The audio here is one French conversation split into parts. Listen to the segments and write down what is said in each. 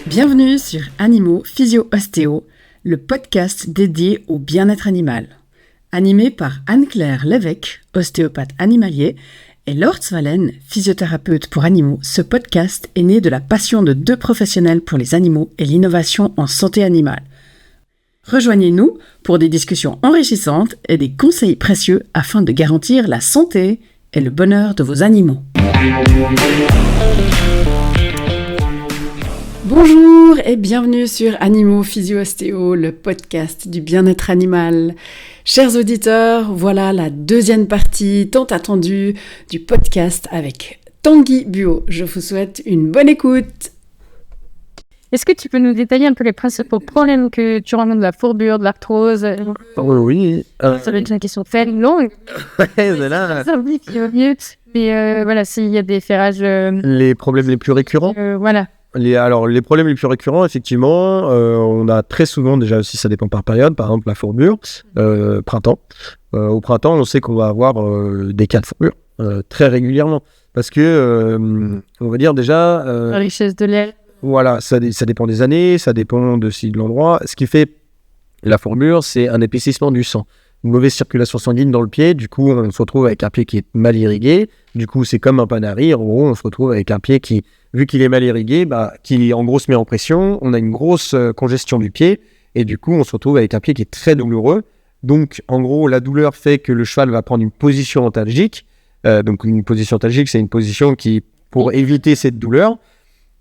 Bienvenue sur Animaux Physio-Ostéo, le podcast dédié au bien-être animal. Animé par Anne-Claire Lévesque, ostéopathe animalier, et Laure Zwalen, physiothérapeute pour animaux, ce podcast est né de la passion de deux professionnels pour les animaux et l'innovation en santé animale. Rejoignez-nous pour des discussions enrichissantes et des conseils précieux afin de garantir la santé et le bonheur de vos animaux. Bonjour et bienvenue sur Animaux Physio-Ostéo, le podcast du bien-être animal. Chers auditeurs, voilà la deuxième partie tant attendue du podcast avec Tanguy Buot. Je vous souhaite une bonne écoute. Est-ce que tu peux nous détailler un peu les principaux problèmes que tu rencontres de la fourbure, de l'arthrose? Oui. Ça va être une question très longue. Ouais, c'est là. Ça me dit qu'il vaut mieux. Mais voilà, s'il y a des ferrages... Les problèmes les plus récurrents. Voilà. Les problèmes les plus récurrents, effectivement, on a très souvent, déjà aussi ça dépend par période, par exemple la fourbure, printemps. Au printemps, on sait qu'on va avoir des cas de fourbure très régulièrement. Parce que, on va dire déjà... La richesse de l'air. Voilà, ça dépend des années, ça dépend de l'endroit. Ce qui fait la fourbure, c'est un épaississement du sang. Une mauvaise circulation sanguine dans le pied, du coup on se retrouve avec un pied qui est mal irrigué, du coup c'est comme un panari, en gros on se retrouve avec un pied qui, vu qu'il est mal irrigué, qui en gros se met en pression, on a une grosse congestion du pied, et du coup on se retrouve avec un pied qui est très douloureux. Donc en gros la douleur fait que le cheval va prendre une position antalgique, donc une position antalgique c'est une position qui, pour éviter cette douleur,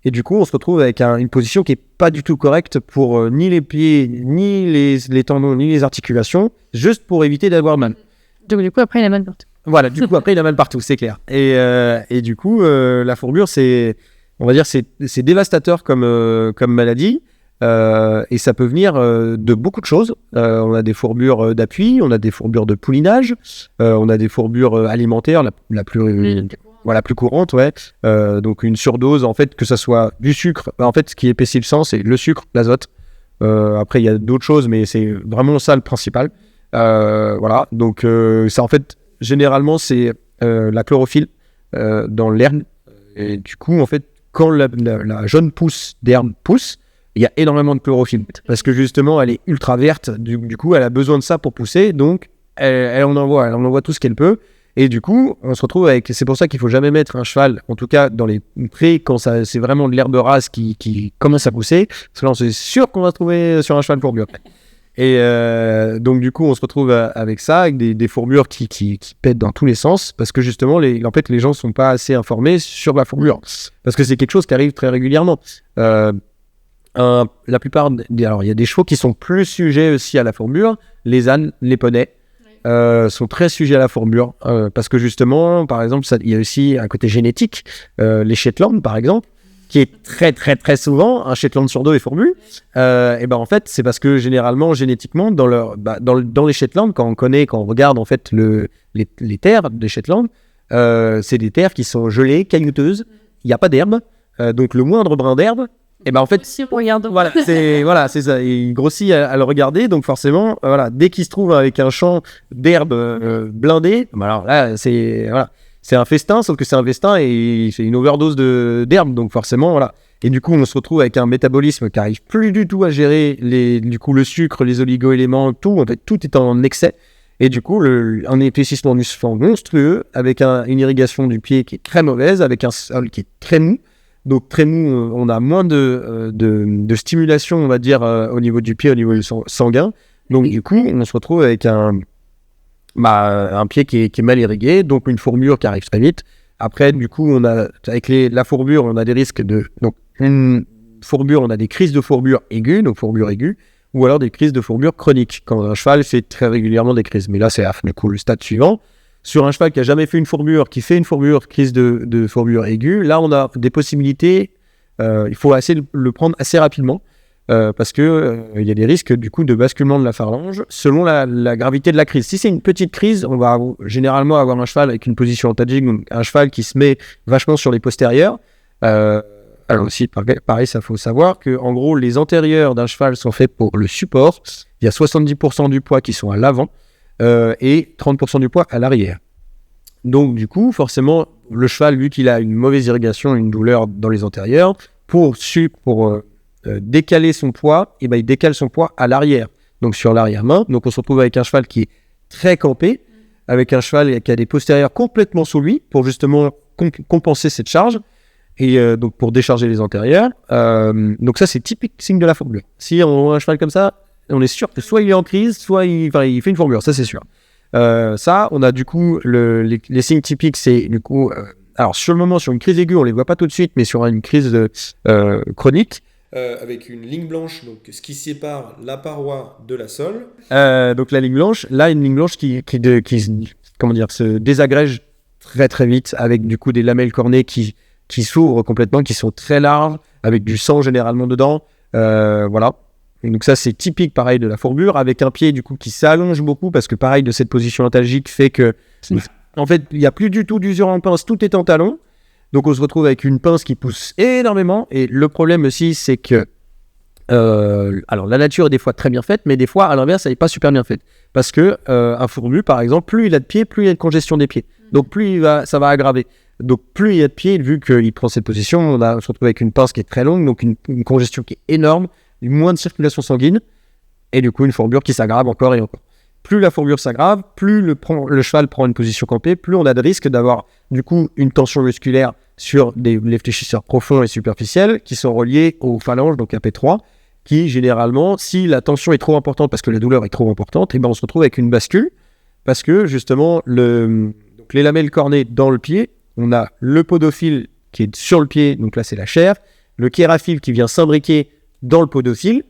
et du coup, on se retrouve avec une position qui n'est pas du tout correcte pour ni les pieds, ni les tendons, ni les articulations, juste pour éviter d'avoir mal. Donc du coup, après, il a mal partout. Voilà, du coup, après, il a mal partout, c'est clair. Et du coup, la fourbure, on va dire, c'est dévastateur comme maladie. Et ça peut venir de beaucoup de choses. On a des fourbures d'appui, on a des fourbures de poulinage, on a des fourbures alimentaires, la plus courante, ouais. Donc une surdose, en fait, que ça soit du sucre. En fait, ce qui épaissit le sang, c'est le sucre, l'azote. Après, il y a d'autres choses, mais c'est vraiment ça le principal. Voilà. Donc ça, en fait, généralement, c'est la chlorophylle dans l'herbe. Et du coup, en fait, quand la jeune pousse d'herbe pousse, il y a énormément de chlorophylle. Parce que justement, elle est ultra verte. Du coup, elle a besoin de ça pour pousser. Donc, elle en envoie tout ce qu'elle peut. Et du coup, on se retrouve avec... C'est pour ça qu'il ne faut jamais mettre un cheval, en tout cas dans les prés, quand c'est vraiment de l'herbe rase qui commence à pousser. Parce que là, c'est sûr qu'on va se trouver sur un cheval fourbure. Et donc, du coup, on se retrouve avec ça, avec des fourbures qui pètent dans tous les sens. Parce que justement, en fait, les gens ne sont pas assez informés sur la fourbure. Parce que c'est quelque chose qui arrive très régulièrement. La plupart... Alors, il y a des chevaux qui sont plus sujets aussi à la fourbure. Les ânes, les poneys. Sont très sujets à la fourbure parce que justement, par exemple, il y a aussi un côté génétique. Les Shetland, par exemple, qui est très très très souvent un Shetland sur deux est fourbu. Et ben en fait, c'est parce que généralement, génétiquement, dans les Shetland, quand on regarde en fait les terres des Shetland, c'est des terres qui sont gelées, caillouteuses. Il n'y a pas d'herbe, donc le moindre brin d'herbe. Et ben en fait, voilà, c'est ça. Il grossit à le regarder, donc forcément, voilà, dès qu'il se trouve avec un champ d'herbe blindé, alors là, c'est un festin, sauf que c'est un festin et c'est une overdose d'herbe, donc forcément, voilà. Et du coup, on se retrouve avec un métabolisme qui n'arrive plus du tout à gérer le sucre, les oligo-éléments, tout. En fait, tout est en excès. Et du coup, un épaississement du sang monstrueux, avec une irrigation du pied qui est très mauvaise, avec un sol qui est très mou. Donc très mou, on a moins de stimulation, on va dire, au niveau du pied, au niveau du sanguin. Donc du coup, on se retrouve avec un pied qui est mal irrigué, donc une fourbure qui arrive très vite. Après, du coup, avec la fourbure, on a des risques donc une fourbure, on a des crises de fourbure aiguës, donc fourbure aiguë, ou alors des crises de fourbure chroniques, quand un cheval fait très régulièrement des crises. Mais là, c'est du coup le stade suivant. Sur un cheval qui n'a jamais fait une fourbure, qui fait une fourbure, crise de fourbure aiguë, là on a des possibilités, il faut le prendre assez rapidement, parce que il y a des risques du coup de basculement de la phalange selon la gravité de la crise. Si c'est une petite crise, on va généralement avoir un cheval avec une position antalgique, donc un cheval qui se met vachement sur les postérieurs. Alors aussi, pareil, ça faut savoir que en gros les antérieurs d'un cheval sont faits pour le support. Il y a 70% du poids qui sont à l'avant. Et 30% du poids à l'arrière. Donc du coup, forcément, le cheval, vu qu'il a une mauvaise irrigation, une douleur dans les antérieurs, pour décaler son poids, et ben il décale son poids à l'arrière, donc sur l'arrière-main. Donc on se retrouve avec un cheval qui est très campé, avec un cheval qui a des postérieurs complètement sous lui, pour justement compenser cette charge, et donc pour décharger les antérieurs. Donc ça, c'est typique signe de la fourbure. Si on a un cheval comme ça, on est sûr que soit il est en crise, soit il fait une fourbure, ça c'est sûr. Ça, on a du coup les signes typiques, c'est du coup... alors sur le moment, sur une crise aiguë, on les voit pas tout de suite, mais sur une crise chronique, avec une ligne blanche, donc ce qui sépare la paroi de la sole. Donc la ligne blanche, là une ligne blanche qui comment dire, se désagrège très très vite, avec du coup des lamelles cornées qui s'ouvrent complètement, qui sont très larges, avec du sang généralement dedans. Voilà. Et donc ça c'est typique pareil de la fourbure, avec un pied du coup qui s'allonge beaucoup, parce que pareil de cette position antalgique fait que en fait il n'y a plus du tout d'usure en pince, tout est en talon. Donc on se retrouve avec une pince qui pousse énormément, et le problème aussi c'est que alors la nature est des fois très bien faite, mais des fois à l'inverse elle n'est pas super bien faite, parce que un fourbu par exemple, plus il a de pieds, plus il y a de congestion des pieds, donc plus ça va aggraver. Donc plus il y a de pieds, vu qu'il prend cette position, on se retrouve avec une pince qui est très longue, donc une congestion qui est énorme, moins de circulation sanguine, et du coup une fourbure qui s'aggrave encore et encore. Plus la fourbure s'aggrave, plus le cheval prend une position campée, plus on a de risque d'avoir du coup une tension musculaire sur les fléchisseurs profonds et superficiels qui sont reliés aux phalanges, donc à P3, qui généralement, si la tension est trop importante parce que la douleur est trop importante, et ben on se retrouve avec une bascule, parce que justement donc les lamelles cornées dans le pied, on a le podophile qui est sur le pied, donc là c'est la chair, le kéraphile qui vient s'imbriquer dans le podophile,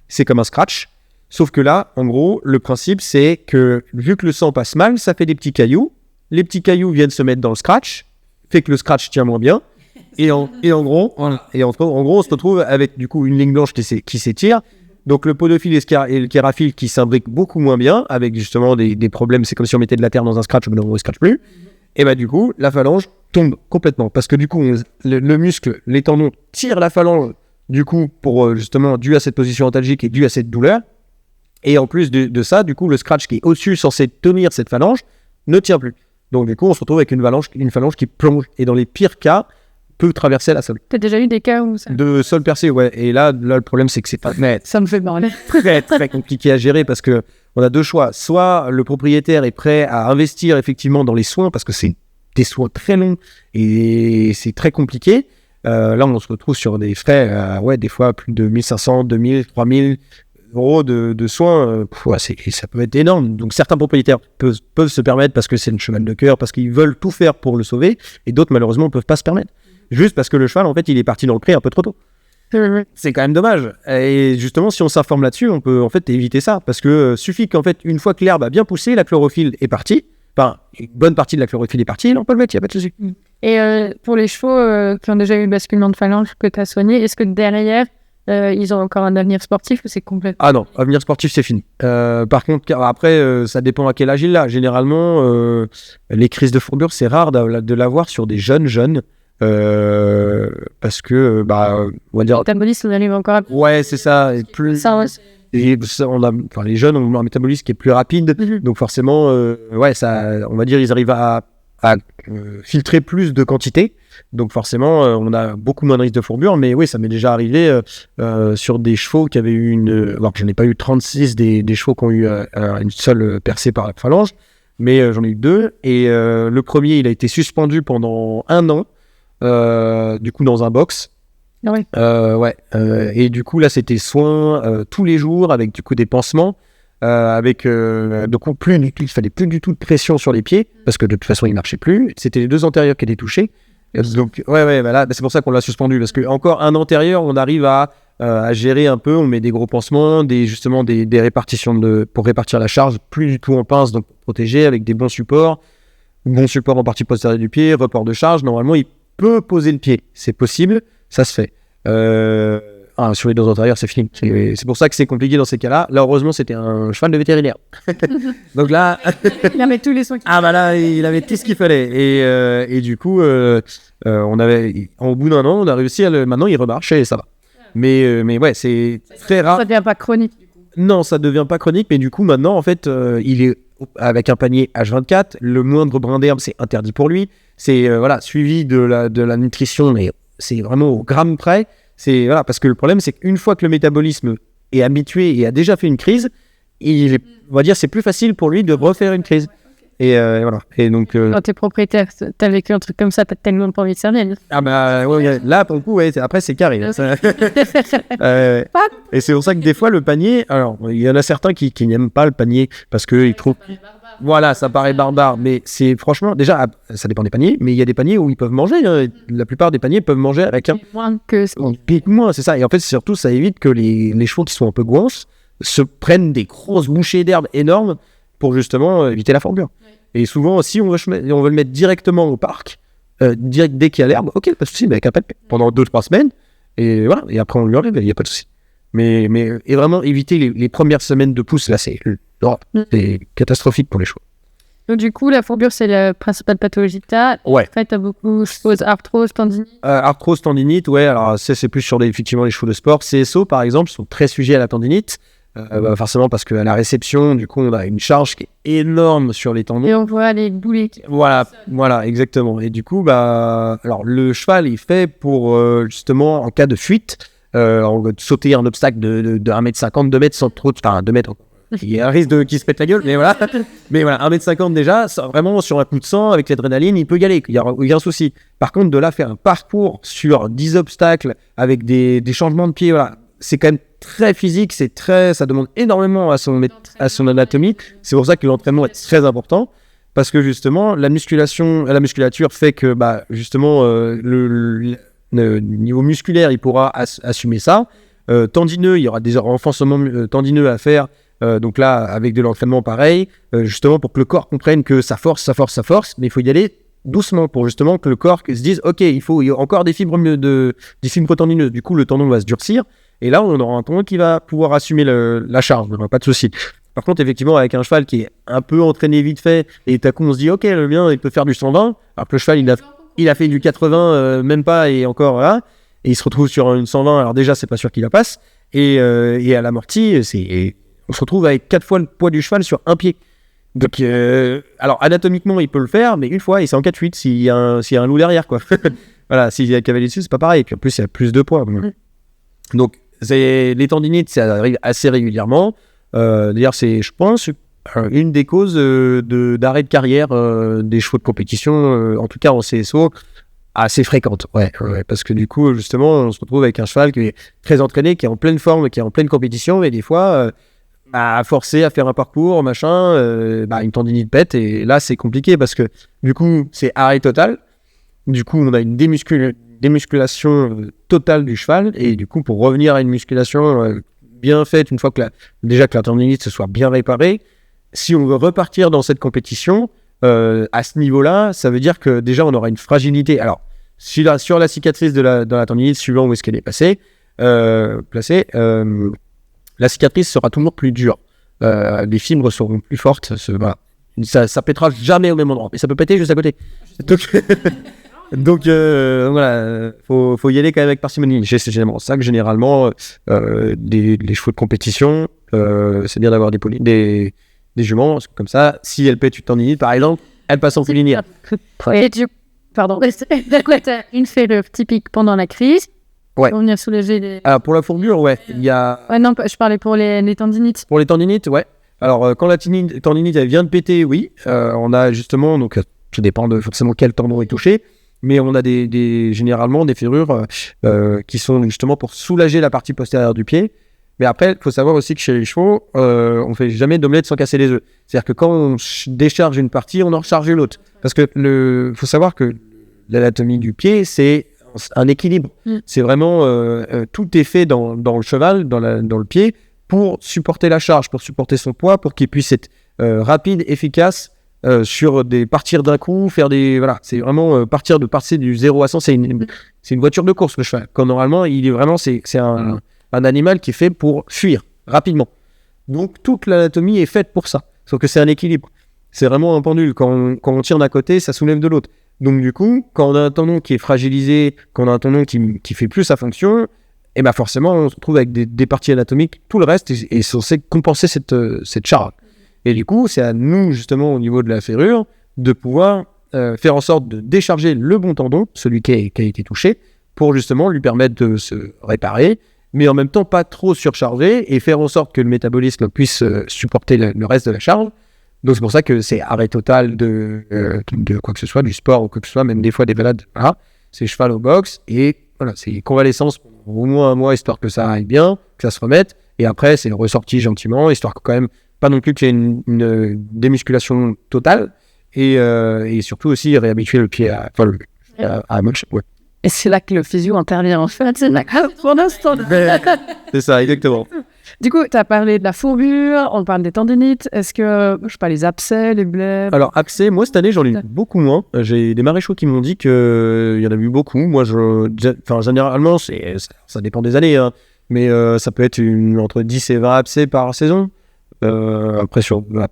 c'est comme un scratch. Sauf que là, en gros, le principe, c'est que vu que le sang passe mal, ça fait des petits cailloux. Les petits cailloux viennent se mettre dans le scratch, fait que le scratch tient moins bien. Et en gros, on se retrouve avec du coup une ligne blanche qui s'étire. Donc le podophile et le kéraphile qui s'imbriquent beaucoup moins bien, avec justement des problèmes. C'est comme si on mettait de la terre dans un scratch, mais on ne scratch plus. Et bah du coup, la phalange tombe complètement. Parce que du coup, le muscle, les tendons tirent la phalange, du coup, pour justement, dû à cette position antalgique et dû à cette douleur. Et en plus de ça, du coup, le scratch qui est au-dessus, censé tenir cette phalange, ne tient plus. Donc, du coup, on se retrouve avec une phalange qui plonge. Et dans les pires cas, peut traverser la sole. T'as déjà eu des cas où ça... De sol percé, ouais. Et là, le problème, c'est que c'est pas Ça me fait marrer. très, très compliqué à gérer, parce que on a deux choix. Soit le propriétaire est prêt à investir effectivement dans les soins, parce que c'est des soins très longs et c'est très compliqué. Là, on se retrouve sur des frais, des fois plus de 1500, 2000, 3000 euros de soins. Ça peut être énorme. Donc certains propriétaires peuvent se permettre, parce que c'est le cheval de cœur, parce qu'ils veulent tout faire pour le sauver, et d'autres malheureusement ne peuvent pas se permettre, juste parce que le cheval en fait il est parti dans le pré un peu trop tôt. C'est quand même dommage. Et justement, si on s'informe là-dessus, on peut en fait éviter ça, parce que suffit qu'en fait une fois que l'herbe a bien poussé, la chlorophylle est partie, enfin une bonne partie de la chlorophylle est partie, on peut le mettre, il n'y a pas de souci. Et pour les chevaux qui ont déjà eu le basculement de phalange que tu as soigné, est-ce que derrière ils ont encore un avenir sportif, ou c'est complètement... Ah non, avenir sportif c'est fini. Par contre, après, ça dépend à quel âge il a. Généralement, les crises de fourbure, c'est rare de l'avoir sur des jeunes, parce que, on va dire... Le métabolisme, on arrive encore à... Ouais, c'est ça. Et plus... Ça, ouais. Les jeunes ont un métabolisme qui est plus rapide, donc forcément, on va dire, ils arrivent à filtrer plus de quantité, donc forcément on a beaucoup moins de risques de fourbure. Mais oui, ça m'est déjà arrivé sur des chevaux qui avaient eu alors que j'en ai pas eu 36 des chevaux qui ont eu une seule percée par la phalange, mais j'en ai eu 2, et le premier il a été suspendu pendant 1 an, du coup dans un box. Ah oui. Et du coup là c'était soins tous les jours, avec du coup des pansements, avec donc il fallait plus du tout de pression sur les pieds, parce que de toute façon il marchait plus, c'était les 2 antérieurs qui étaient touchés, donc là, c'est pour ça qu'on l'a suspendu, parce que encore un antérieur on arrive à gérer un peu, on met des gros pansements, des répartitions pour répartir la charge, plus du tout en pince, donc protéger avec des bons supports en partie postérieure du pied, report de charge. Normalement il peut poser le pied, c'est possible, ça se fait. Sur les 2 antérieurs, c'est fini. C'est pour ça que c'est compliqué dans ces cas-là. Là, heureusement, c'était un cheval de vétérinaire. Donc là... il avait tous les soins. Là, il avait tout ce qu'il fallait. Et du coup, au bout d'1 an, on a réussi à maintenant, il remarche et ça va. Mais ouais, c'est très rare. Ça devient pas chronique, du coup. Non, ça devient pas chronique, mais du coup, maintenant, en fait, il est avec un panier H24. Le moindre brin d'herbe, c'est interdit pour lui. C'est suivi de la nutrition, mais c'est vraiment au gramme près. Parce que le problème, c'est qu'une fois que le métabolisme est habitué et a déjà fait une crise, on va dire c'est plus facile pour lui de refaire une crise. Et voilà. Et donc, quand t'es propriétaire, t'as vécu un truc comme ça, t'as tellement pas envie de servir. Ah bah ouais, là pour le coup, après c'est carré. Et c'est pour ça que des fois le panier, alors il y en a certains qui n'aiment pas le panier parce que ils trouvent, voilà, ça paraît barbare. Mais c'est franchement, déjà, ça dépend des paniers, mais il y a des paniers où ils peuvent manger. La plupart des paniers peuvent manger avec moins que moins, c'est ça. Et en fait, surtout, ça évite que les chevaux qui sont un peu goinfres se prennent des grosses bouchées d'herbe énormes pour justement éviter la fourrure. Et souvent, si on veut le mettre directement au parc, dès qu'il y a l'herbe, ok, pas de souci, mais avec un pet pendant 2-3 semaines, et voilà, et après on lui enlève, il n'y a pas de souci. Mais et vraiment éviter les premières semaines de pousse, là c'est catastrophique pour les chevaux. Donc du coup, la fourbure, c'est la principale pathologie que t'as. Ouais. En fait, t'as beaucoup, je suppose, arthrose, tendinite. Arthrose, tendinite, ouais, alors c'est plus sur effectivement les chevaux de sport. CSO, par exemple, sont très sujets à la tendinite. Forcément parce qu'à la réception, du coup, on a une charge qui est énorme sur les tendons. Et on voit les boulets. Voilà, exactement. Et du coup, alors le cheval est fait pour justement en cas de fuite, sauter un obstacle de 1m50, 2 mètres sans trop, enfin 2 mètres. Il y a un risque qu'il se pète la gueule, mais voilà. Mais voilà, 1m50 déjà, vraiment sur un coup de sang, avec l'adrénaline, il peut y aller, il y a un souci. Par contre, de là faire un parcours sur 10 obstacles avec des changements de pied, voilà, c'est quand même très physique, ça demande énormément à son anatomie. C'est pour ça que l'entraînement est très important, parce que justement la musculature fait que justement le niveau musculaire il pourra assumer ça. Tendineux, il y aura des renforcements tendineux à faire. Donc là, avec de l'entraînement pareil, justement pour que le corps comprenne que ça force, mais il faut y aller doucement pour justement que le corps se dise ok, il y a encore des fibres tendineuses. Du coup, le tendon va se durcir. Et là, on aura un tendon qui va pouvoir assumer la charge, pas de souci. Par contre, effectivement, avec un cheval qui est un peu entraîné vite fait, et tout à coup, on se dit, ok, le mien, il peut faire du 120, alors que le cheval, il a fait du 80, même pas, et encore, voilà, et il se retrouve sur une 120, alors déjà, c'est pas sûr qu'il la passe, et à l'amorti, on se retrouve avec 4 fois le poids du cheval sur un pied. Donc, alors, anatomiquement, il peut le faire, mais une fois, et c'est en 4-8, s'il y a un loup derrière, quoi. Voilà, s'il y a un cavalier dessus, c'est pas pareil, et puis en plus, il y a plus de poids. Donc, les tendinites, ça arrive assez régulièrement. D'ailleurs, c'est, je pense, une des causes d'arrêt de carrière des chevaux de compétition, en tout cas en CSO, assez fréquente. Ouais, parce que du coup, justement, on se retrouve avec un cheval qui est très entraîné, qui est en pleine forme, qui est en pleine compétition, et des fois, forcé à faire un parcours, une tendinite pète, et là, c'est compliqué parce que du coup, c'est arrêt total. Du coup, on a une démusculation totale du cheval, et du coup pour revenir à une musculation bien faite, une fois que la tendinite se soit bien réparée, si on veut repartir dans cette compétition à ce niveau-là, ça veut dire que déjà on aura une fragilité. Alors sur la cicatrice dans la tendinite, suivant où est-ce qu'elle est placée, la cicatrice sera toujours plus dure, les fibres seront plus fortes, ça pètera jamais au même endroit, mais ça peut péter juste à côté. Donc voilà, faut y aller quand même avec parcimonie. C'est généralement ça que les chevaux de compétition, c'est bien d'avoir des juments comme ça. Si elles pètent une tendinite par exemple, elles passent en linéaire. Pardon. T'as une fêlure typique pendant la crise. Ouais. Pour venir soulager les. Ah, pour la fourbure, ouais, il y a. Ouais, non, je parlais pour les tendinites. Pour les tendinites, ouais. Alors quand la tendinite elle vient de péter, oui, on a justement, donc ça dépend de forcément quel tendon est touché. Mais on a généralement des ferrures qui sont justement pour soulager la partie postérieure du pied. Mais après, il faut savoir aussi que chez les chevaux, on ne fait jamais d'omelette sans casser les œufs. C'est-à-dire que quand on décharge une partie, on en recharge l'autre. Parce que faut savoir que l'anatomie du pied, c'est un équilibre. C'est vraiment tout est fait dans le cheval, dans le pied, pour supporter la charge, pour supporter son poids, pour qu'il puisse être rapide, efficace. Partir d'un coup, c'est vraiment passer du 0 à 100, c'est une voiture de course le cheval. Quand normalement, il est vraiment, c'est un animal qui est fait pour fuir rapidement. Donc toute l'anatomie est faite pour ça. Sauf que c'est un équilibre. C'est vraiment un pendule. Quand on tire d'un côté, ça soulève de l'autre. Donc du coup, quand on a un tendon qui est fragilisé, quand on a un tendon qui fait plus sa fonction, et forcément, on se retrouve avec des parties anatomiques. Tout le reste est censé compenser cette charge. Et du coup, c'est à nous, justement, au niveau de la ferrure, de pouvoir faire en sorte de décharger le bon tendon, celui qui a été touché, pour justement lui permettre de se réparer, mais en même temps pas trop surcharger et faire en sorte que le métabolisme puisse supporter le reste de la charge. Donc c'est pour ça que c'est arrêt total de quoi que ce soit, du sport ou quoi que ce soit, même des fois des balades. Voilà. C'est cheval au box et voilà, c'est convalescence pour au moins un mois, histoire que ça aille bien, que ça se remette. Et après, c'est ressorti gentiment, histoire que quand même pas non plus qu'il y ait une démusculation totale. Et surtout aussi réhabituer le pied à moche. Ouais. Et c'est là que le physio intervient en fait. C'est là pour l'instant. C'est ça, exactement. Du coup, tu as parlé de la fourbure, on parle des tendinites. Est-ce que, je sais pas, les abcès, les blêmes? Alors, abcès, moi cette année, j'en ai eu beaucoup moins. J'ai des maréchaux qui m'ont dit qu'il y en a eu beaucoup. Moi, généralement, ça dépend des années, hein, mais ça peut être entre 10 et 20 abcès par saison. Après,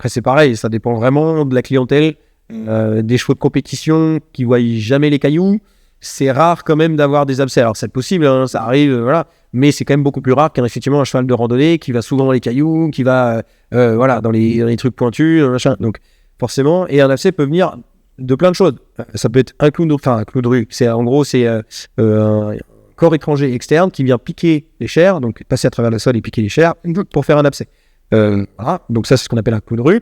c'est pareil, ça dépend vraiment de la clientèle. Des chevaux de compétition qui voient jamais les cailloux, c'est rare quand même d'avoir des abcès. Alors c'est possible, hein, ça arrive, voilà, mais c'est quand même beaucoup plus rare qu'effectivement un cheval de randonnée qui va souvent dans les cailloux, qui va dans les trucs pointus, machin. Donc forcément, et un abcès peut venir de plein de choses. Ça peut être un clou de rue. C'est un corps étranger externe qui vient piquer les chairs, donc passer à travers le sol et piquer les chairs pour faire un abcès. Voilà. Donc ça, c'est ce qu'on appelle un clou de rue.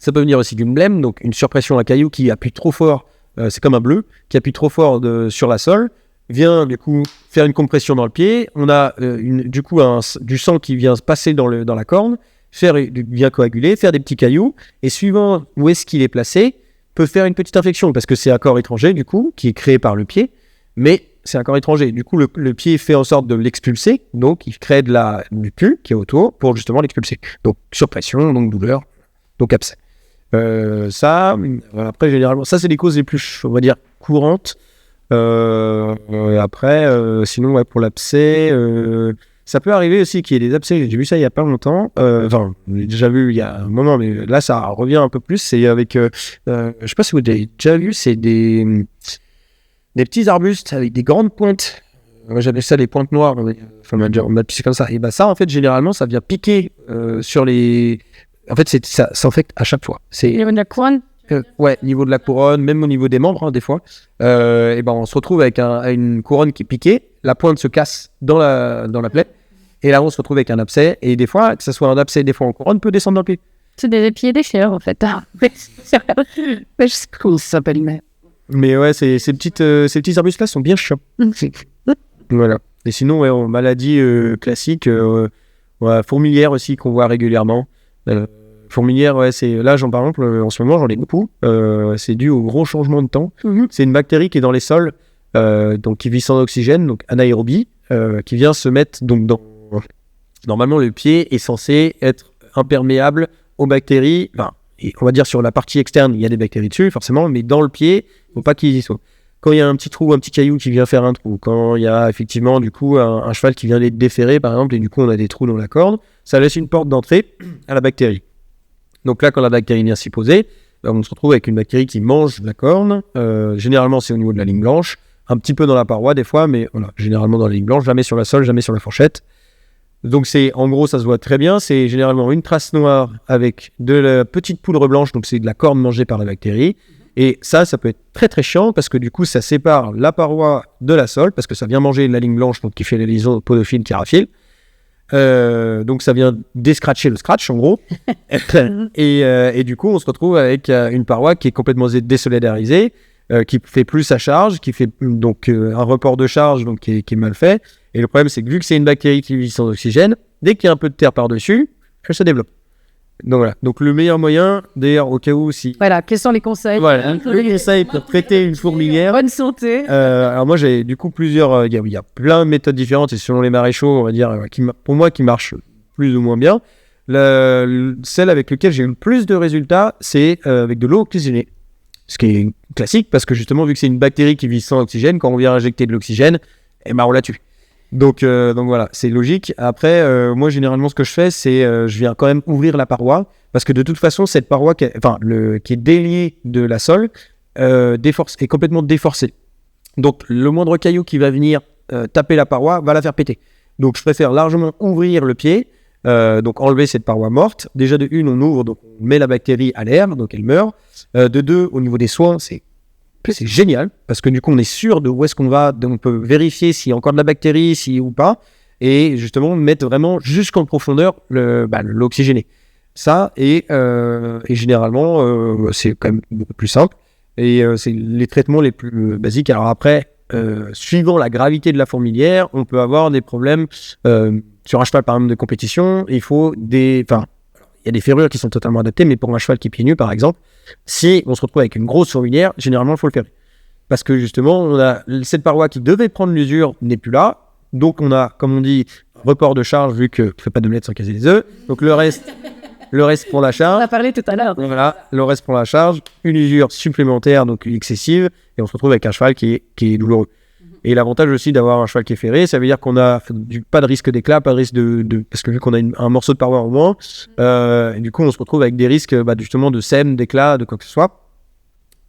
Ça peut venir aussi d'une blême, donc une surpression à caillou qui appuie trop fort, c'est comme un bleu, qui appuie trop fort sur la sole, vient du coup faire une compression dans le pied. On a du sang qui vient se passer dans la corne, vient coaguler, faire des petits cailloux, et suivant où est-ce qu'il est placé, peut faire une petite infection, parce que c'est un corps étranger du coup, qui est créé par le pied, mais c'est un corps étranger. Du coup, le pied fait en sorte de l'expulser, donc il crée du pus qui est autour pour justement l'expulser. Donc surpression, donc douleur, donc abcès. Après généralement, ça c'est les causes les plus, on va dire, courantes. Après, sinon ouais, pour l'abcès, ça peut arriver aussi qu'il y ait des abcès. J'ai vu ça il y a pas longtemps. J'ai déjà vu il y a un moment, mais là ça revient un peu plus. C'est avec, je sais pas si vous avez déjà vu, c'est des petits arbustes avec des grandes pointes. Moi j'appelle ça les pointes noires. On m'a pissé comme ça. Et ça en fait généralement ça vient piquer sur les. En fait, ça s'infecte à chaque fois. Au niveau de la couronne ouais, niveau de la couronne, même au niveau des membres, hein, des fois. On se retrouve avec une couronne qui est piquée, la pointe se casse dans la plaie, et là, on se retrouve avec un abcès. Et des fois, que ce soit un abcès, des fois en couronne, peut descendre dans le pied. C'est des pieds déchirés, en fait. Je sais pas comment ça s'appelle, mais ouais, ces petits arbustes-là sont bien chiants. Voilà. Et sinon, ouais, en maladie classique, fourmilière aussi, qu'on voit régulièrement. Fourmilière, ouais, là, par exemple, en ce moment, j'en ai beaucoup. C'est dû au gros changement de temps. C'est une bactérie qui est dans les sols, donc qui vit sans oxygène, donc anaérobie, qui vient se mettre donc dans. Normalement, le pied est censé être imperméable aux bactéries. Enfin, on va dire sur la partie externe, il y a des bactéries dessus, forcément, mais dans le pied, il ne faut pas qu'ils y soient. Quand il y a un petit trou, un petit caillou qui vient faire un trou, quand il y a effectivement du coup un cheval qui vient les déferrer par exemple, et du coup on a des trous dans la corde, ça laisse une porte d'entrée à la bactérie. Donc là, quand la bactérie vient s'y poser, on se retrouve avec une bactérie qui mange la corne. Généralement, c'est au niveau de la ligne blanche, un petit peu dans la paroi des fois, mais voilà, généralement dans la ligne blanche, jamais sur la sole, jamais sur la fourchette. Donc en gros, ça se voit très bien. C'est généralement une trace noire avec de la petite poudre blanche, donc c'est de la corne mangée par la bactérie. Et ça peut être très très chiant parce que du coup, ça sépare la paroi de la sole, parce que ça vient manger la ligne blanche, donc qui fait les liaisons podophiles qui rafilent. Donc ça vient descratcher le scratch en gros. et du coup, on se retrouve avec une paroi qui est complètement désolidarisée, qui fait plus sa charge, qui fait donc un report de charge donc qui est mal fait. Et le problème, c'est que vu que c'est une bactérie qui vit sans oxygène, dès qu'il y a un peu de terre par-dessus, elle se développe. Donc voilà. Donc le meilleur moyen, d'ailleurs, au cas où si. Voilà, quels sont les conseils? Voilà, le conseil pour traiter une fourmilière. Bonne santé. Alors moi, j'ai du coup plusieurs. Il y a plein de méthodes différentes et selon les maréchaux, on va dire, pour moi, qui marchent plus ou moins bien. Celle avec laquelle j'ai eu le plus de résultats, c'est avec de l'eau oxygénée. Ce qui est classique parce que justement, vu que c'est une bactérie qui vit sans oxygène, quand on vient injecter de l'oxygène, on la tue. Donc voilà, c'est logique. Après, moi généralement ce que je fais, c'est je viens quand même ouvrir la paroi parce que de toute façon cette paroi qui est déliée de la sole est complètement déforcée. Donc le moindre caillou qui va venir taper la paroi va la faire péter. Donc je préfère largement ouvrir le pied Donc enlever cette paroi morte. Déjà de une, on ouvre, donc on met la bactérie à l'air, donc elle meurt. De deux, au niveau des soins, c'est génial, parce que du coup on est sûr de où est-ce qu'on va, donc on peut vérifier s'il y a encore de la bactérie, si ou pas, et justement mettre vraiment jusqu'en profondeur l'oxygéné. Ça, et généralement, c'est quand même beaucoup plus simple, et c'est les traitements les plus basiques. Alors après, suivant la gravité de la fourmilière, on peut avoir des problèmes sur un cheval par exemple de compétition. Il faut il y a des ferrures qui sont totalement adaptées, mais pour un cheval qui est pieds nus par exemple, si on se retrouve avec une grosse fourmilière, généralement il faut le ferrer, parce que justement on a cette paroi qui devait prendre l'usure n'est plus là, donc on a, comme on dit, report de charge, vu que tu fais pas d'omelette sans casser les œufs, donc le reste pour la charge. On a parlé tout à l'heure. Voilà, le reste pour la charge, une usure supplémentaire, donc excessive, et on se retrouve avec un cheval qui est douloureux. Et l'avantage aussi d'avoir un cheval qui est ferré, ça veut dire qu'on a pas de risque d'éclat, pas de risque parce que vu qu'on a un morceau de paroi en moins, et du coup on se retrouve avec des risques justement de sème, d'éclat, de quoi que ce soit.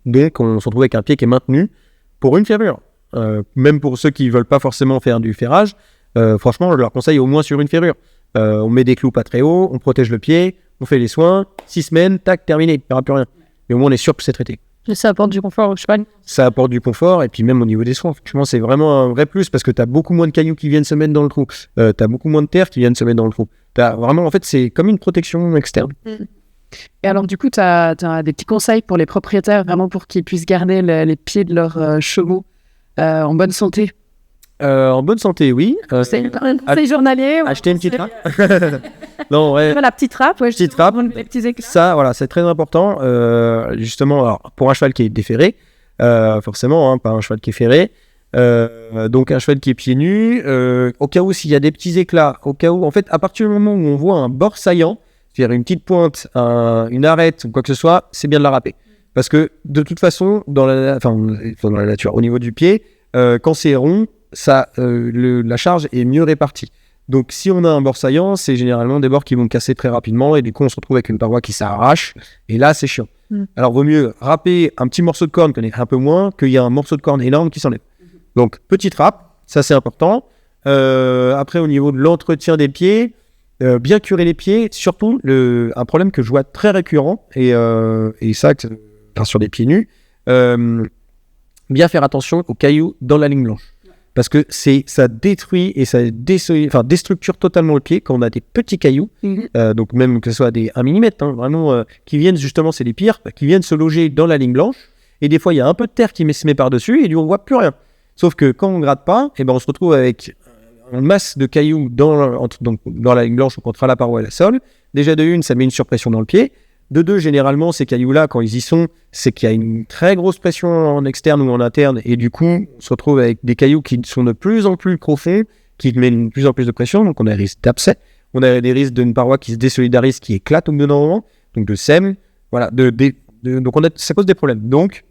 Donc on se retrouve avec un pied qui est maintenu pour une ferrure. Même pour ceux qui veulent pas forcément faire du ferrage, franchement je leur conseille au moins sur une ferrure. On met des clous pas très hauts, on protège le pied, on fait les soins, 6 semaines, tac, terminé, il n'y aura plus rien. Mais au moins on est sûr que c'est traité. Ça apporte du confort au cheval. Ça apporte du confort, et puis même au niveau des soins, franchement, c'est vraiment un vrai plus, parce que tu as beaucoup moins de cailloux qui viennent se mettre dans le trou. Tu as beaucoup moins de terre qui viennent se mettre dans le trou. Vraiment, en fait, c'est comme une protection externe. Et alors, du coup, tu as des petits conseils pour les propriétaires, vraiment pour qu'ils puissent garder les pieds de leurs chevaux en bonne santé? En bonne santé, oui. C'est un conseil journalier. Acheter une petite trappe. Non, ouais. La petite trappe, ouais. Petite trappe. Les petits éclats. Ça, voilà, c'est très important. Justement, alors, pour un cheval qui est déferré, forcément, pas un cheval qui est ferré. Donc, un cheval qui est pieds nus. Au cas où, s'il y a des petits éclats, au cas où, en fait, à partir du moment où on voit un bord saillant, c'est-à-dire une petite pointe, une arête ou quoi que ce soit, c'est bien de la râper. Parce que, de toute façon, dans la nature, au niveau du pied, quand c'est rond, la charge est mieux répartie. Donc si on a un bord saillant, c'est généralement des bords qui vont casser très rapidement, et du coup on se retrouve avec une paroi qui s'arrache, et là c'est chiant. Alors vaut mieux râper un petit morceau de corne qu'on est un peu moins, qu'il y a un morceau de corne énorme qui s'enlève. Donc petite râpe, ça c'est important. Après au niveau de l'entretien des pieds, bien curer les pieds, surtout un problème que je vois très récurrent, et ça sur des pieds nus, bien faire attention aux cailloux dans la ligne blanche. Parce que ça détruit et ça déstructure totalement le pied quand on a des petits cailloux, donc même que ce soit des 1 mm, vraiment, qui viennent justement, c'est les pires, qui viennent se loger dans la ligne blanche, et des fois il y a un peu de terre qui se met par-dessus, et du coup on voit plus rien. Sauf que quand on gratte pas, on se retrouve avec une masse de cailloux dans la ligne blanche contre la paroi et la sole. Déjà de une, ça met une surpression dans le pied. De deux, généralement, ces cailloux-là, quand ils y sont, c'est qu'il y a une très grosse pression en externe ou en interne, et du coup, on se retrouve avec des cailloux qui sont de plus en plus profonds, qui mettent de plus en plus de pression, donc on a des risques d'abcès, on a des risques d'une paroi qui se désolidarise, qui éclate au bout d'un moment, donc de sème, voilà, donc ça cause des problèmes. Donc,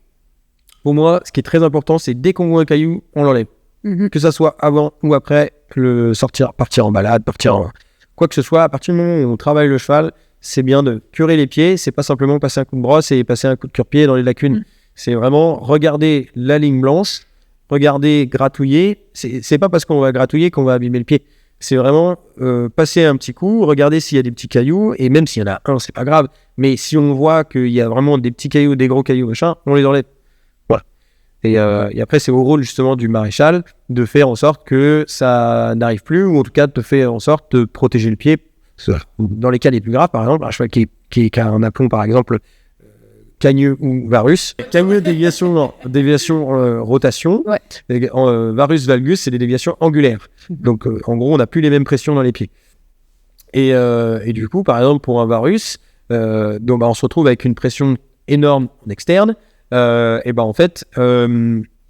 pour moi, ce qui est très important, c'est dès qu'on voit un caillou, on l'enlève. Que ça soit avant ou après partir en balade, quoi que ce soit, à partir du moment où on travaille le cheval, c'est bien de curer les pieds, c'est pas simplement passer un coup de brosse et passer un coup de cure-pied dans les lacunes. C'est vraiment regarder la ligne blanche, regarder gratouiller. C'est pas parce qu'on va gratouiller qu'on va abîmer le pied. C'est vraiment passer un petit coup, regarder s'il y a des petits cailloux, et même s'il y en a un, c'est pas grave. Mais si on voit qu'il y a vraiment des petits cailloux, des gros cailloux, machin, on les enlève. Voilà. Et après, c'est au rôle justement du maréchal de faire en sorte que ça n'arrive plus, ou en tout cas de faire en sorte de protéger le pied. Dans les cas les plus graves, par exemple, un cheval qui a un aplomb, par exemple, cagneux ou varus. Cagneux, déviation, rotation. Ouais. Varus, valgus, c'est des déviations angulaires. Donc, en gros, on n'a plus les mêmes pressions dans les pieds. Et du coup, par exemple, pour un varus, on se retrouve avec une pression énorme en externe. En fait,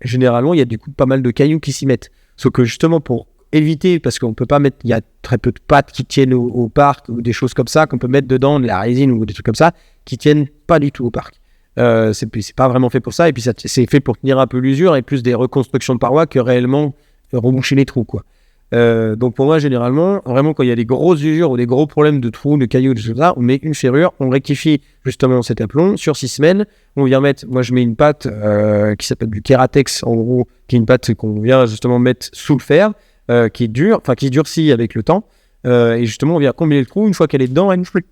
généralement, il y a du coup pas mal de cailloux qui s'y mettent. Sauf que justement, pour éviter, parce qu'on peut pas mettre, il y a très peu de pattes qui tiennent au parc, ou des choses comme ça qu'on peut mettre dedans, de la résine ou des trucs comme ça qui tiennent pas du tout au parc. C'est pas vraiment fait pour ça, et puis c'est fait pour tenir un peu l'usure, et plus des reconstructions de parois que réellement reboucher les trous, quoi. Donc pour moi, généralement, vraiment quand il y a des grosses usures ou des gros problèmes de trous, de cailloux, de choses comme ça, on met une ferrure, on rectifie justement cet aplomb sur 6 semaines. On vient mettre, moi je mets une pâte qui s'appelle du Keratex, en gros, qui est une pâte qu'on vient justement mettre sous le fer, qui est dure, enfin qui durcit avec le temps, et justement on vient combler le trou, une fois qu'elle est dedans, elle ne bouge plus.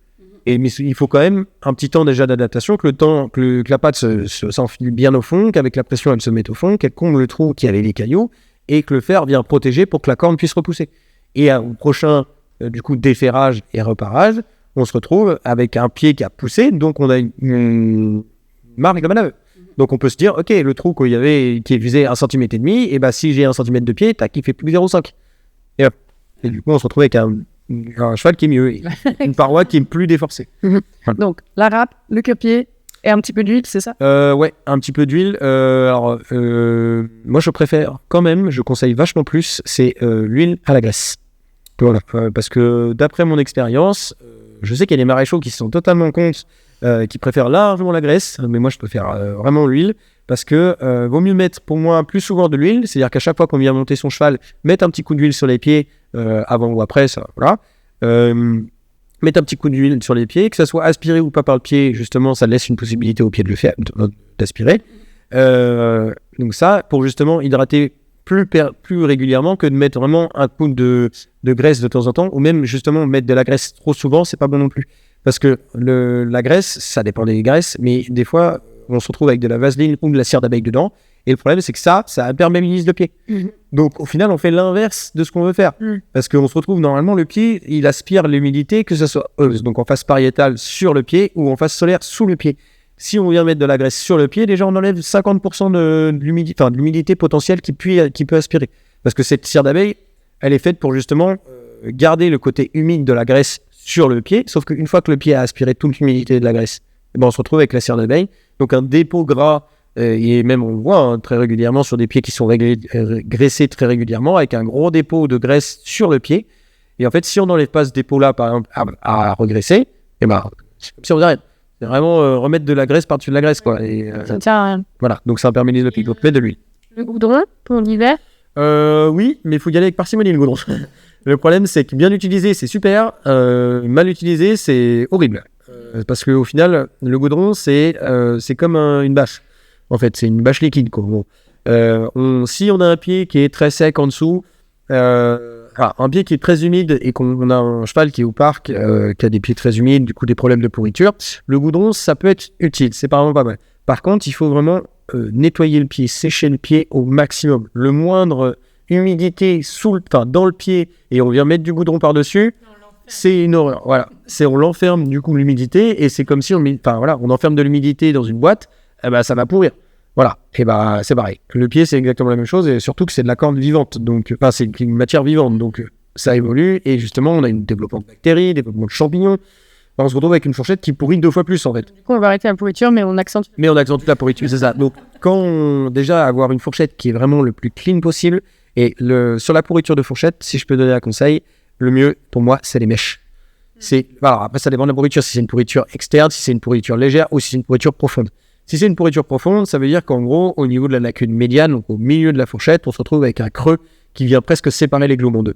Mais il faut quand même un petit temps déjà d'adaptation, que la pâte s'enfile bien au fond, qu'avec la pression elle se mette au fond, qu'elle comble le trou qui avait les cailloux, et que le fer vient protéger pour que la corne puisse repousser. Et au prochain du coup déferrage et reparage, on se retrouve avec un pied qui a poussé, donc on a une marge de manœuvre. Donc on peut se dire, ok, le trou qui faisait 1,5 cm, et bah si j'ai 1 cm de pied, tac, il fait plus que 0,5. Et du coup on se retrouve avec un cheval qui est mieux, et une paroi qui est plus déforcée. Donc la râpe, le cure-pied et un petit peu d'huile, c'est ça? Ouais, un petit peu d'huile. Moi je préfère quand même, je conseille vachement plus, c'est l'huile à la graisse. Voilà, parce que d'après mon expérience, je sais qu'il y a des maréchaux qui sont totalement contre, qui préfèrent largement la graisse, mais moi je préfère vraiment l'huile, parce que vaut mieux mettre pour moi plus souvent de l'huile, c'est-à-dire qu'à chaque fois qu'on vient monter son cheval, mettre un petit coup d'huile sur les pieds, avant ou après, ça, voilà. Mettre un petit coup d'huile sur les pieds, que ça soit aspiré ou pas par le pied, justement, ça laisse une possibilité au pied de le faire, d'aspirer. Donc ça, pour justement hydrater plus régulièrement que de mettre vraiment un coup de graisse de temps en temps, ou même justement mettre de la graisse trop souvent, c'est pas bon non plus. Parce que la graisse, ça dépend des graisses, mais des fois, on se retrouve avec de la vaseline ou de la cire d'abeille dedans, et le problème, c'est que ça imperméabilise le pied. Donc, au final, on fait l'inverse de ce qu'on veut faire. Parce qu'on se retrouve, normalement, le pied, il aspire l'humidité, que ce soit donc en face pariétale sur le pied ou en face solaire sous le pied. Si on vient mettre de la graisse sur le pied, déjà on enlève 50% de l'humidité potentielle qui peut aspirer. Parce que cette cire d'abeille, elle est faite pour justement garder le côté humide de la graisse sur le pied, sauf qu'une fois que le pied a aspiré toute l'humidité de la graisse, on se retrouve avec la cire d'abeille, donc un dépôt gras, et même on le voit très régulièrement sur des pieds qui sont graissés très régulièrement, avec un gros dépôt de graisse sur le pied. Et en fait, si on n'enlève pas ce dépôt-là, par exemple, à regraisser, c'est comme si on arrête. C'est vraiment remettre de la graisse par-dessus de la graisse, quoi. Et, Ça tient à rien. voilà, donc ça imperméabilise le pied. Donc mettre de l'huile. Le goudron pour l'hiver? Oui, mais il faut y aller avec parcimonie, le goudron. Le problème, c'est que bien utilisé, c'est super. Mal utilisé, c'est horrible. Parce qu'au final, le goudron, c'est comme une bâche. En fait, c'est une bâche liquide, quoi. Bon. Si on a un pied qui est très sec en dessous, un pied qui est très humide et qu'on a un cheval qui est au parc, qui a des pieds très humides, du coup des problèmes de pourriture, le goudron, ça peut être utile, c'est vraiment pas mal. Par contre, il faut vraiment nettoyer le pied, sécher le pied au maximum. Le moindre humidité dans le pied et on vient mettre du goudron par-dessus, c'est une horreur. Voilà, on l'enferme du coup l'humidité et c'est comme si on enferme de l'humidité dans une boîte, ça va pourrir. Voilà, et c'est pareil. Le pied, c'est exactement la même chose, et surtout que c'est de la corne vivante, donc c'est une matière vivante, donc ça évolue, et justement, on a un développement de bactéries, développement de champignons. On se retrouve avec une fourchette qui pourrit 2 fois plus, en fait. Du coup, on va arrêter la pourriture, mais on accentue. La pourriture, c'est ça. Donc, déjà, avoir une fourchette qui est vraiment le plus clean possible, et sur la pourriture de fourchette, si je peux donner un conseil, le mieux, pour moi, c'est les mèches. Après, ça dépend de la pourriture, si c'est une pourriture externe, si c'est une pourriture légère, ou si c'est une pourriture profonde. Si c'est une pourriture profonde, ça veut dire qu'en gros, au niveau de la lacune médiane, donc au milieu de la fourchette, on se retrouve avec un creux qui vient presque séparer les globons d'eux.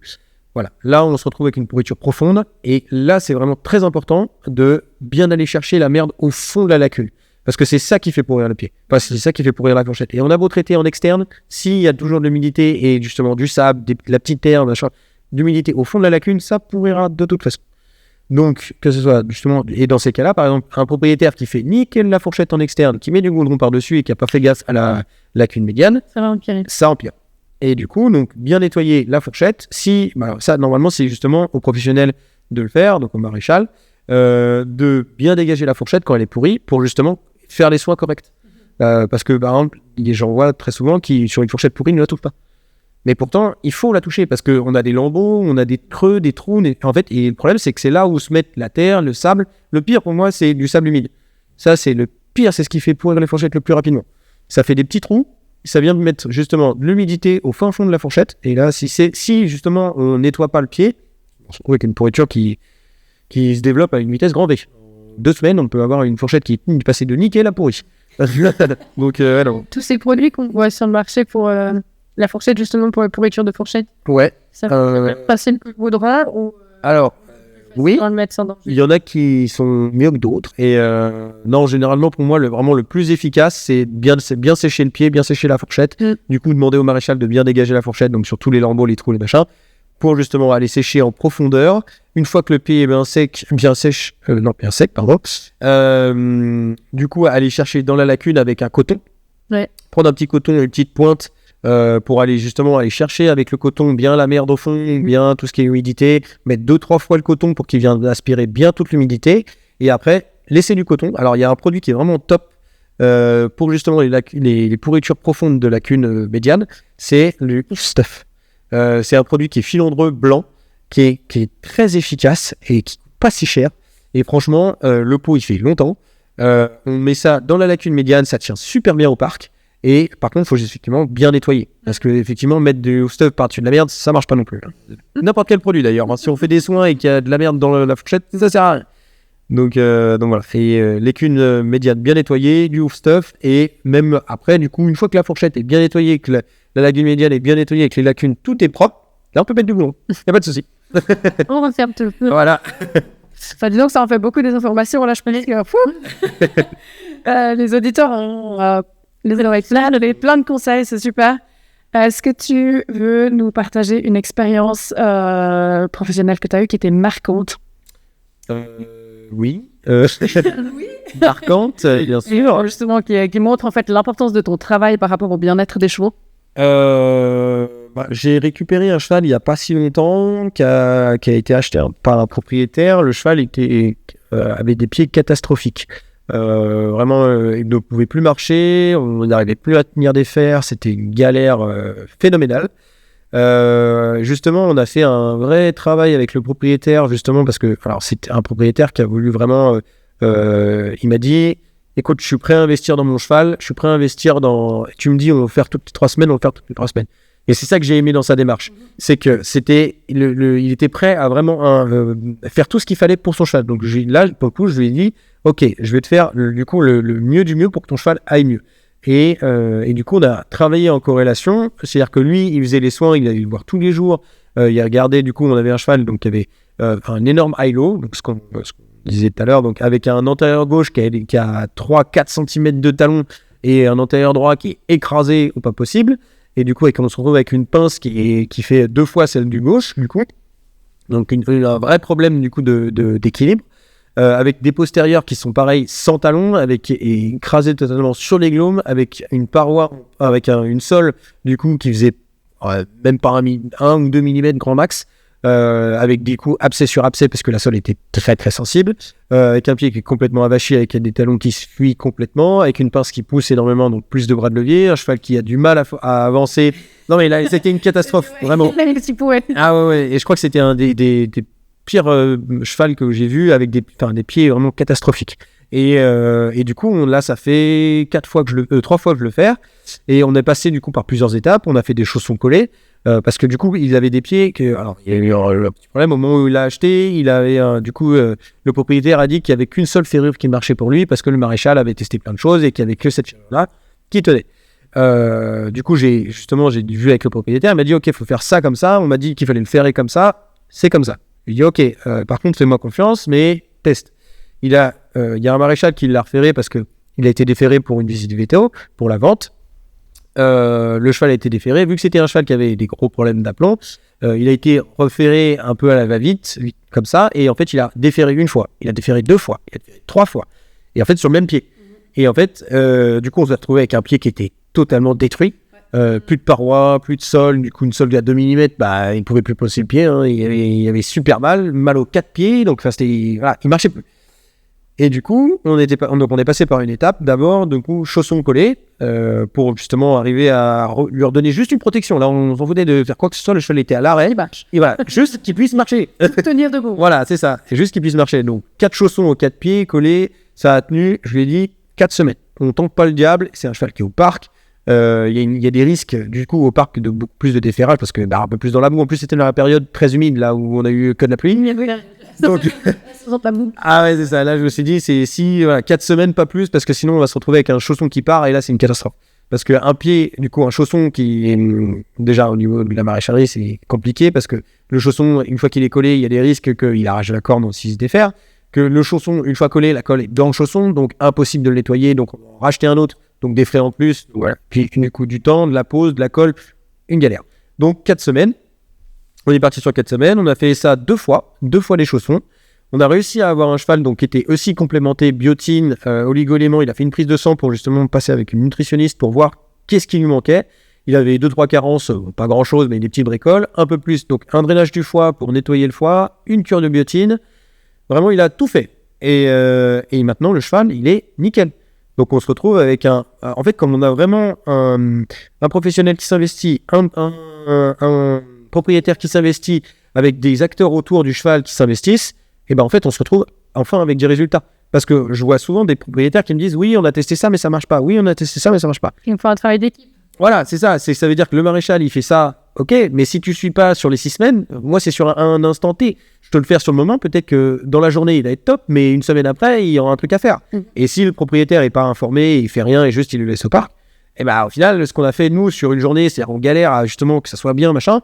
Voilà, là on se retrouve avec une pourriture profonde, et là c'est vraiment très important de bien aller chercher la merde au fond de la lacune, parce que c'est ça qui fait pourrir le pied, c'est ça qui fait pourrir la fourchette. Et on a beau traiter en externe, s'il y a toujours de l'humidité et justement du sable, de la petite terre, d'humidité au fond de la lacune, ça pourrira de toute façon. Donc, que ce soit justement, et dans ces cas-là, par exemple, un propriétaire qui fait nickel la fourchette en externe, qui met du goudron par-dessus et qui n'a pas fait gaffe à la lacune médiane, ça va empirer. Ça empire. Et du coup, donc, bien nettoyer la fourchette, ça, normalement, c'est justement aux professionnels de le faire, donc au maréchal, de bien dégager la fourchette quand elle est pourrie pour justement faire les soins corrects. Parce que, par exemple, j'en vois très souvent qui, sur une fourchette pourrie, ne la touchent pas. Mais pourtant, il faut la toucher parce qu'on a des lambeaux, on a des creux, des trous. En fait, et le problème, c'est que c'est là où se met la terre, le sable. Le pire pour moi, c'est du sable humide. Ça, c'est le pire, c'est ce qui fait pourrir les fourchettes le plus rapidement. Ça fait des petits trous, ça vient de mettre justement de l'humidité au fin fond de la fourchette. Et là, si justement on nettoie pas le pied, on se retrouve avec une pourriture qui se développe à une vitesse grand V. En 2 semaines, on peut avoir une fourchette qui est passée de nickel à pourri. Donc, alors. Tous ces produits qu'on voit sur le marché pour la fourchette, justement pour les pourritures de fourchette. Ouais. Ça peut passer le goudron ou alors, oui, le mettre sans danger. il y en a qui sont mieux que d'autres. Et non, généralement, pour moi, vraiment le plus efficace, c'est bien sécher le pied, bien sécher la fourchette. Du coup, demander au maréchal de bien dégager la fourchette, donc sur tous les lambeaux, les trous, les machins. pour justement aller sécher en profondeur. Une fois que le pied est bien sec, pardon. Du coup, aller chercher dans la lacune avec un coton. Ouais. Prendre un petit coton, une petite pointe pour aller justement aller chercher avec le coton bien la merde au fond, bien tout ce qui est humidité. Mettre 2-3 fois le coton pour qu'il vienne aspirer bien toute l'humidité. Et après, laisser du coton. Alors, il y a un produit qui est vraiment top pour justement les pourritures profondes de lacune médiane. C'est le Stuff. C'est un produit qui est filandreux, blanc, qui est très efficace et qui coûte pas si cher. Et franchement, le pot, il fait longtemps. On met ça dans la lacune médiane, ça tient super bien au parc. Et par contre, il faut effectivement bien nettoyer. Parce que effectivement, mettre du stuff par-dessus de la merde, ça marche pas non plus. N'importe quel produit d'ailleurs. Si on fait des soins et qu'il y a de la merde dans la fourchette, ça sert à rien. Donc voilà. Et l'écune médiane bien nettoyée, du stuff. Et même après, du coup, une fois que la fourchette est bien nettoyée, que la lacune médiane est bien nettoyée, que les lacunes, tout est propre, là on peut mettre du boulon. Il n'y a pas de souci. On referme tout. Voilà. Enfin, disons que ça en fait beaucoup des informations. Là, je peux dire que les auditeurs ont plein de conseils, c'est super. Est-ce que tu veux nous partager une expérience professionnelle que tu as eue qui était marquante? Oui. Marquante, bien sûr. Justement, qui montre en fait l'importance de ton travail par rapport au bien-être des chevaux. J'ai récupéré un cheval il n'y a pas si longtemps qui a été acheté par un propriétaire. Le cheval avait des pieds catastrophiques. Vraiment, il ne pouvait plus marcher, on n'arrivait plus à tenir des fers, c'était une galère phénoménale. Justement, on a fait un vrai travail avec le propriétaire, justement, parce que c'était un propriétaire qui a voulu vraiment... il m'a dit... Écoute, je suis prêt à investir dans mon cheval, je suis prêt à investir dans... Tu me dis, on va faire toutes les 3 semaines, on va faire toutes les 3 semaines. Et c'est ça que j'ai aimé dans sa démarche. C'est que il était prêt à vraiment faire tout ce qu'il fallait pour son cheval. Donc là, pour le coup, je lui ai dit, ok, je vais te faire du coup le mieux du mieux pour que ton cheval aille mieux. Et du coup, on a travaillé en corrélation. C'est-à-dire que lui, il faisait les soins, il allait le voir tous les jours. Il regardait, du coup, on avait un cheval donc, qui avait un énorme high-low, donc ce qu'on disait tout à l'heure, donc avec un antérieur gauche qui a 3-4 cm de talon et un antérieur droit qui est écrasé au pas possible. Et du coup, on se retrouve avec une pince qui fait 2 fois celle du gauche, du coup. Donc, un vrai problème, du coup, d'équilibre. Avec des postérieurs qui sont pareils, sans talon, et écrasés totalement sur les glomes, avec une paroi, avec une sole, du coup, qui faisait même pas 1 ou 2 mm grand max. Avec des coups abcès sur abcès parce que la sole était très très sensible, avec un pied qui est complètement avachi, avec des talons qui se fuient complètement, avec une pince qui pousse énormément, donc plus de bras de levier, un cheval qui a du mal à avancer. Non mais là c'était une catastrophe, vraiment. Ah ouais, et je crois que c'était un des pires chevals que j'ai vu, avec des pieds vraiment catastrophiques. Et du coup, là, ça fait 3 fois que je le fais. Et on est passé du coup par plusieurs étapes. On a fait des chaussons collés. Parce que du coup, il avait des pieds alors, il y a eu un petit problème au moment où il l'a acheté. Il avait, le propriétaire a dit qu'il n'y avait qu'une seule ferrure qui marchait pour lui parce que le maréchal avait testé plein de choses et qu'il n'y avait que cette ferrure-là qui tenait. Du coup, j'ai vu avec le propriétaire. Il m'a dit, OK, il faut faire ça comme ça. On m'a dit qu'il fallait le ferrer comme ça. C'est comme ça. Je lui ai dit, OK, par contre, fais-moi confiance, mais teste. Il y a un maréchal qui l'a referré parce qu'il a été déferré pour une visite vétéro, pour la vente. Le cheval a été déferré. Vu que c'était un cheval qui avait des gros problèmes d'aplomb, il a été referré un peu à la va-vite, comme ça. Et en fait, il a déferré 1 fois. Il a déferré 2 fois. Il a déferré 3 fois. Et en fait, sur le même pied. Et en fait, du coup, on s'est retrouvé avec un pied qui était totalement détruit. Plus de parois, plus de sol. Du coup, une sole de 2 mm, il ne pouvait plus poser le pied. Hein. Il avait super mal aux 4 pieds. Donc, il marchait plus. Et du coup, on est passé par une étape. D'abord, du coup, chaussons collés pour justement arriver à lui redonner juste une protection. Là, on s'en foutait de faire quoi que ce soit. Le cheval était à l'arrêt. Et voilà, juste qu'il puisse marcher. Tenir debout. Voilà, c'est ça. C'est juste qu'il puisse marcher. Donc, 4 chaussons aux 4 pieds collés. Ça a tenu, je lui ai dit, 4 semaines. On ne tente pas le diable. C'est un cheval qui est au parc. Il y a des risques, du coup, au parc de beaucoup plus de déferrage parce que un peu plus dans la boue. En plus, c'était dans la période très humide, là où on a eu que de la pluie. Donc, ah ouais, c'est ça. Là, je me suis dit, c'est 4 semaines, pas plus, parce que sinon, on va se retrouver avec un chausson qui part, et là, c'est une catastrophe. Parce qu'un pied, du coup, un chausson qui est déjà au niveau de la maréchalerie, c'est compliqué, parce que le chausson, une fois qu'il est collé, il y a des risques qu'il arrache la corne s'il se défère. Que le chausson, une fois collé, la colle est dans le chausson, donc impossible de le nettoyer, donc on va en racheter un autre, donc des frais en plus. Voilà. Puis, du coup, du temps, de la pose, de la colle, une galère. Donc, 4 semaines. On est parti sur 4 semaines. On a fait ça 2 fois les chaussons. On a réussi à avoir un cheval donc, qui était aussi complémenté biotine, oligo-éléments. Il a fait une prise de sang pour justement passer avec une nutritionniste pour voir qu'est-ce qui lui manquait. Il avait 2-3 carences, pas grand-chose, mais des petits bricoles. Un peu plus, donc un drainage du foie pour nettoyer le foie, une cure de biotine. Vraiment, il a tout fait. Et maintenant, le cheval, il est nickel. Donc, on se retrouve avec en fait, comme on a vraiment un professionnel qui s'investit, un propriétaire qui s'investit avec des acteurs autour du cheval qui s'investissent, et ben en fait, on se retrouve enfin avec des résultats. Parce que je vois souvent des propriétaires qui me disent « Oui, on a testé ça, mais ça marche pas. Oui, on a testé ça, mais ça marche pas. » Il faut un travail d'équipe. Voilà, c'est ça. Ça veut dire que le maréchal, il fait ça, ok, mais si tu suis pas sur les 6 semaines, moi, c'est sur un instant T. Je te le faire sur le moment, peut-être que dans la journée, il va être top, mais une semaine après, il y aura un truc à faire. Et si le propriétaire est pas informé, il fait rien et juste il le laisse au parc, et ben au final, ce qu'on a fait, nous, sur une journée, c'est-à-dire qu'on galère à justement que ça soit bien, machin.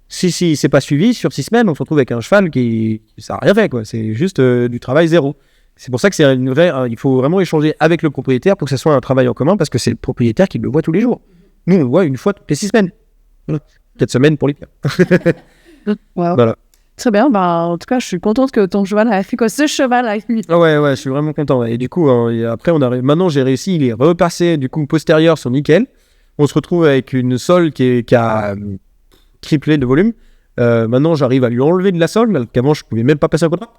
Si c'est pas suivi, sur 6 semaines, on se retrouve avec un cheval qui ça a rien fait, quoi. C'est juste du travail zéro. C'est pour ça que c'est il faut vraiment échanger avec le propriétaire pour que ce soit un travail en commun, parce que c'est le propriétaire qui le voit tous les jours. Nous, on le voit une fois toutes les 6 semaines. Voilà. 4 semaines pour les pierres. Wow. Voilà. Très bien. En tout cas, je suis contente que ton cheval a fait quoi. Ce cheval a fait. Ouais, je suis vraiment content. Et du coup, après, maintenant, j'ai réussi. Il est repassé, du coup, postérieur sur nickel. On se retrouve avec une sole qui a triplé de volume. Maintenant, j'arrive à lui enlever de la sole, alors qu'avant, je pouvais même pas passer un contrat.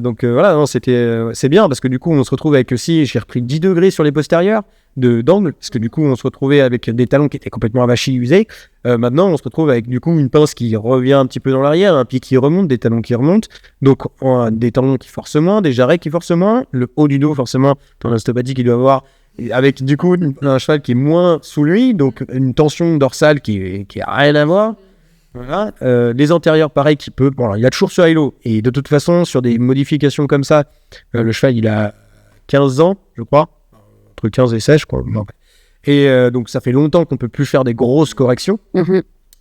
Donc voilà, non, c'est bien parce que du coup, on se retrouve avec aussi, j'ai repris 10 degrés sur les postérieurs d'angle, parce que du coup, on se retrouvait avec des talons qui étaient complètement avachis, usés. Maintenant, on se retrouve avec du coup une pince qui revient un petit peu dans l'arrière, un pied qui remonte, des talons qui remontent. Donc, on a des talons qui forcent moins, des jarrets qui forcent moins, le haut du dos, forcément, dans l'ostéopathie qu'il doit avoir. Et avec du coup un cheval qui est moins sous lui, donc une tension dorsale qui a rien à voir. Voilà. Les antérieurs, pareil, il a toujours ce halo. Et de toute façon, sur des modifications comme ça, le cheval, il a 15 ans, je crois. Entre 15 et 16, je crois. Et donc, ça fait longtemps qu'on ne peut plus faire des grosses corrections.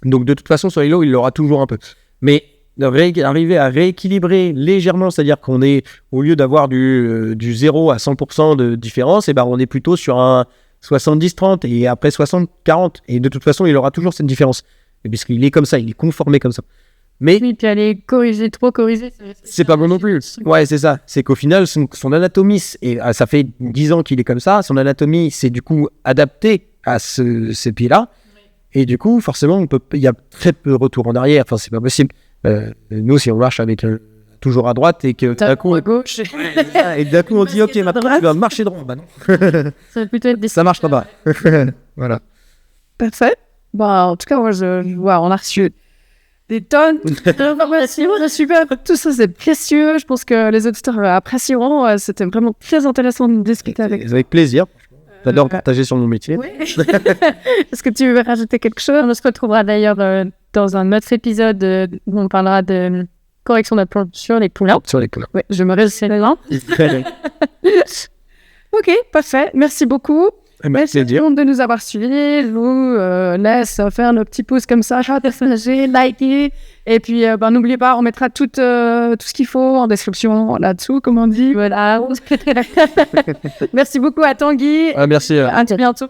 Donc, de toute façon, ce halo, il l'aura toujours un peu. Mais arriver à rééquilibrer légèrement, c'est-à-dire qu'on est, au lieu d'avoir du 0 à 100% de différence, et ben, on est plutôt sur un 70-30 et après 60-40. Et de toute façon, il aura toujours cette différence. Puisqu'il est comme ça, il est conformé comme ça. Mais oui, puis aller trop corriger, c'est pas bon non plus. Ouais, c'est ça. C'est qu'au final, son anatomie, et ça fait 10 ans qu'il est comme ça, son anatomie s'est du coup adaptée à ces pieds-là. Et du coup, forcément, il y a très peu de retour en arrière. Enfin, c'est pas possible. Nous, si on marche avec toujours à droite et que d'un coup, à gauche. Et d'un coup, on dit ok, maintenant tu vas marcher droit. Bah non. Ça va plutôt être Ça marche pas. Voilà. Parfait. En tout cas, moi, je vois, on a reçu des tonnes d'informations. Super. Tout ça, c'est précieux. Je pense que les auditeurs apprécieront. C'était vraiment très intéressant de discuter avec. Avec plaisir. J'adore partager sur mon métier. Oui. Est-ce que tu veux rajouter quelque chose? On se retrouvera d'ailleurs dans un autre épisode où on parlera de correction d'applomb sur les poulains. Sur les poulains. Oui, je me réjouis là. Ok, parfait. Merci beaucoup. Merci de nous avoir suivis. Je vous laisse faire nos petits pouces comme ça, partager, liker. Et puis, n'oubliez pas, on mettra tout ce qu'il faut en description là-dessous, comme on dit. Voilà. Merci beaucoup à Tanguy. Merci. À très bientôt.